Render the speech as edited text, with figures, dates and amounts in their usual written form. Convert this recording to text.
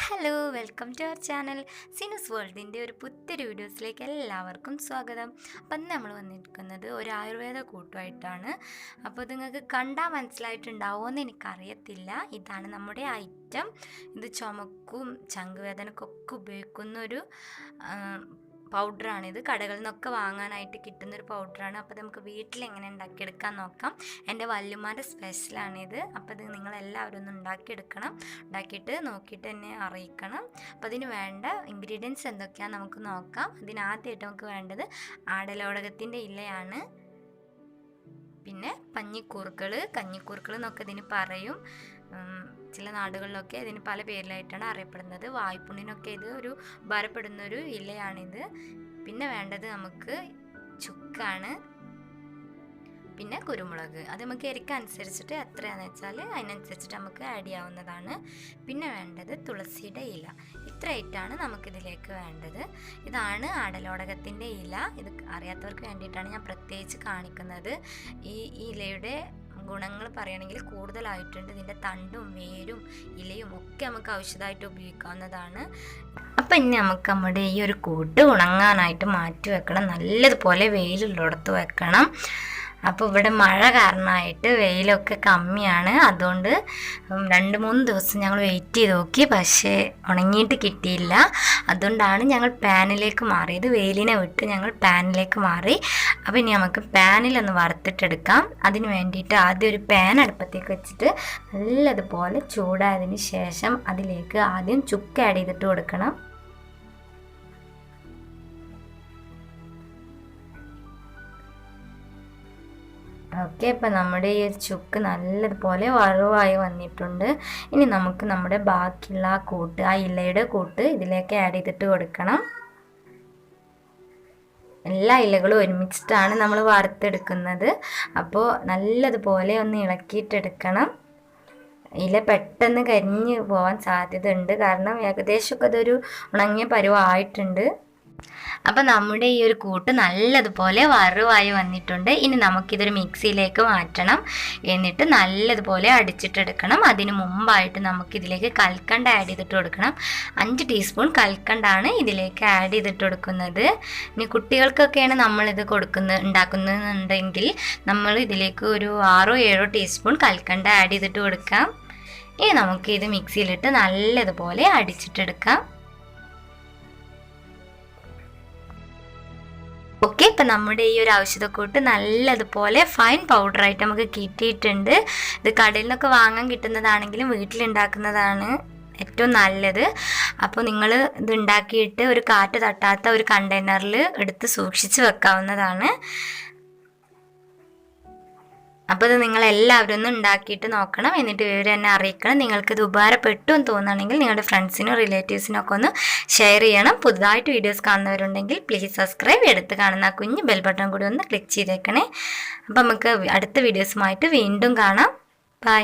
Hello, welcome to our channel സിനുസ് വേൾഡിൻ്റെ ഒരു പുതിയൊരു വീഡിയോസിലേക്ക് എല്ലാവർക്കും സ്വാഗതം. അപ്പം ഇന്ന് നമ്മൾ വന്നിരിക്കുന്നത് ഒരു ആയുർവേദ കൂട്ടുമായിട്ടാണ്. അപ്പോൾ ഇത് നിങ്ങൾക്ക് കണ്ടാൽ മനസ്സിലായിട്ടുണ്ടാവുമെന്ന് എനിക്കറിയത്തില്ല. ഇതാണ് നമ്മുടെ ഐറ്റം. ഇത് ചുമക്കും ചങ്കുവേദനക്കൊക്കെ ഉപയോഗിക്കുന്നൊരു പൗഡറാണിത്. കടകളിൽ നിന്നൊക്കെ വാങ്ങാനായിട്ട് കിട്ടുന്നൊരു പൗഡറാണ്. അപ്പോൾ നമുക്ക് വീട്ടിൽ എങ്ങനെ ഉണ്ടാക്കിയെടുക്കാൻ നോക്കാം. എൻ്റെ വല്യമാരുടെ സ്പെഷ്യലാണിത്. അപ്പോൾ ഇത് നിങ്ങളെല്ലാവരും ഒന്ന് ഉണ്ടാക്കിയെടുക്കണം. ഉണ്ടാക്കിയിട്ട് നോക്കിയിട്ട് എന്നെ അറിയിക്കണം. അപ്പോൾ അതിന് വേണ്ട ഇൻഗ്രീഡിയൻസ് എന്തൊക്കെയാണെന്ന് നമുക്ക് നോക്കാം. അതിനാദ്യമായിട്ട് നമുക്ക് വേണ്ടത് ആടലോടകത്തിൻ്റെ ഇലയാണ്. പിന്നെ കഞ്ഞിക്കൂർക്കൾ എന്നൊക്കെ ഇതിന് പറയും. ചില നാടുകളിലൊക്കെ ഇതിന് പല പേരിലായിട്ടാണ് അറിയപ്പെടുന്നത്. വായ്പുണ്ണിനൊക്കെ ഇത് ഒരു ഉപകാരപ്പെടുന്നൊരു ഇലയാണിത്. പിന്നെ വേണ്ടത് നമുക്ക് ചുക്കാണ്. പിന്നെ കുരുമുളക്, അത് നമുക്ക് എരിക്കനുസരിച്ചിട്ട് എത്രയാണെന്ന് വെച്ചാൽ അതിനനുസരിച്ചിട്ട് നമുക്ക് ആഡ് ചെയ്യാവുന്നതാണ്. പിന്നെ വേണ്ടത് തുളസിയുടെ ഇല. ഇത്രയായിട്ടാണ് നമുക്കിതിലേക്ക് വേണ്ടത്. ഇതാണ് ആടലോടകത്തിൻ്റെ ഇല. ഇത് അറിയാത്തവർക്ക് വേണ്ടിയിട്ടാണ് ഞാൻ പ്രത്യേകിച്ച് കാണിക്കുന്നത്. ഈ ഇലയുടെ ഗുണങ്ങൾ പറയുകയാണെങ്കിൽ കൂടുതലായിട്ടുണ്ട്. ഇതിൻ്റെ തണ്ടും വേരും ഇലയും ഒക്കെ നമുക്ക് ഔഷധമായിട്ട് ഉപയോഗിക്കാവുന്നതാണ്. അപ്പം ഇനി നമുക്ക് നമ്മുടെ ഈ ഒരു കൂട്ട് ഉണങ്ങാനായിട്ട് മാറ്റി വെക്കണം. നല്ലതുപോലെ വെയിലുള്ളിടത്ത് വെക്കണം. അപ്പോൾ ഇവിടെ മഴ കാരണമായിട്ട് വെയിലൊക്കെ കമ്മിയാണ്. അതുകൊണ്ട് 2-3 ദിവസം ഞങ്ങൾ വെയിറ്റ് ചെയ്ത് നോക്കി, പക്ഷേ ഉണങ്ങിയിട്ട് കിട്ടിയില്ല. അതുകൊണ്ടാണ് ഞങ്ങൾ പാനിലേക്ക് മാറിയത്. വെയിലിനെ വിട്ട് ഞങ്ങൾ പാനിലേക്ക് മാറി. അപ്പോൾ ഇനി നമുക്ക് പാനിലൊന്ന് വറുത്തിട്ടെടുക്കാം. അതിന് വേണ്ടിയിട്ട് ആദ്യം ഒരു പാൻ അടുപ്പത്തേക്ക് വെച്ചിട്ട് നല്ലതുപോലെ ചൂടായതിന് ശേഷം അതിലേക്ക് ആദ്യം ചുക്ക് ആഡ് ചെയ്തിട്ട് കൊടുക്കണം. ഓക്കെ, ഇപ്പം നമ്മുടെ ഈ ഒരു ചുക്ക് നല്ലതുപോലെ വറവായി വന്നിട്ടുണ്ട്. ഇനി നമുക്ക് നമ്മുടെ ബാക്കിയുള്ള ആ ഇലയുടെ കൂട്ട് ഇതിലേക്ക് ആഡ് ചെയ്തിട്ട് കൊടുക്കണം. എല്ലാ ഇലകളും ഒരുമിച്ചിട്ടാണ് നമ്മൾ വറുത്തെടുക്കുന്നത്. അപ്പോൾ നല്ലതുപോലെ ഒന്ന് ഇളക്കിയിട്ടെടുക്കണം. ഇല പെട്ടെന്ന് കരിഞ്ഞ് പോകാൻ സാധ്യത ഉണ്ട്, കാരണം ഏകദേശമൊക്കെ അതൊരു ഉണങ്ങിയ പരുവമായിട്ടുണ്ട്. അപ്പം നമ്മുടെ ഈ ഒരു കൂട്ട് നല്ലതുപോലെ വറവായി വന്നിട്ടുണ്ട്. ഇനി നമുക്കിതൊരു മിക്സിയിലേക്ക് മാറ്റണം. എന്നിട്ട് നല്ലതുപോലെ അടിച്ചിട്ടെടുക്കണം. അതിന് മുമ്പായിട്ട് നമുക്കിതിലേക്ക് കൽക്കണ്ട ആഡ് ചെയ്തിട്ട് കൊടുക്കണം. 5 ടീസ്പൂൺ കൽക്കണ്ടാണ് ഇതിലേക്ക് ആഡ് ചെയ്തിട്ട് കൊടുക്കുന്നത്. ഇനി കുട്ടികൾക്കൊക്കെയാണ് നമ്മളിത് ഉണ്ടാക്കുന്നുണ്ടെങ്കിൽ നമ്മൾ ഇതിലേക്ക് ഒരു 6-7 ടീസ്പൂൺ കൽക്കണ്ട ആഡ് ചെയ്തിട്ട് കൊടുക്കാം. ഇനി നമുക്കിത് മിക്സിയിലിട്ട് നല്ലതുപോലെ അടിച്ചിട്ടെടുക്കാം. ഓക്കെ, ഇപ്പം നമ്മുടെ ഈ ഒരു ഔഷധക്കൂട്ട് നല്ലതുപോലെ ഫൈൻ പൗഡറായിട്ട് നമുക്ക് കിട്ടിയിട്ടുണ്ട്. ഇത് കടയിൽ നിന്നൊക്കെ വാങ്ങാൻ കിട്ടുന്നതാണെങ്കിലും വീട്ടിലുണ്ടാക്കുന്നതാണ് ഏറ്റവും നല്ലത്. അപ്പോൾ നിങ്ങൾ ഇത് ഉണ്ടാക്കിയിട്ട് ഒരു കാറ്റ് തട്ടാത്ത ഒരു കണ്ടെയ്നറിൽ എടുത്ത് സൂക്ഷിച്ച് വെക്കാവുന്നതാണ്. അപ്പോൾ ഇത് നിങ്ങളെല്ലാവരും ഒന്ന് ഉണ്ടാക്കിയിട്ട് നോക്കണം. എന്നിട്ട് വിവരം എന്നെ അറിയിക്കണം. നിങ്ങൾക്കിത് ഉപകാരപ്പെട്ടു എന്ന് തോന്നുകയാണെങ്കിൽ നിങ്ങളുടെ ഫ്രണ്ട്സിനും റിലേറ്റീവ്സിനും ഒക്കെ ഒന്ന് ഷെയർ ചെയ്യണം. പുതുതായിട്ട് വീഡിയോസ് കാണുന്നവരുണ്ടെങ്കിൽ പ്ലീസ് സബ്സ്ക്രൈബ്, എടുത്ത് കാണുന്ന കുഞ്ഞ് ബെൽ ബട്ടൺ കൂടി ഒന്ന് ക്ലിക്ക് ചെയ്തേക്കണേ. അപ്പോൾ നമുക്ക് അടുത്ത വീഡിയോസുമായിട്ട് വീണ്ടും കാണാം. ബൈ.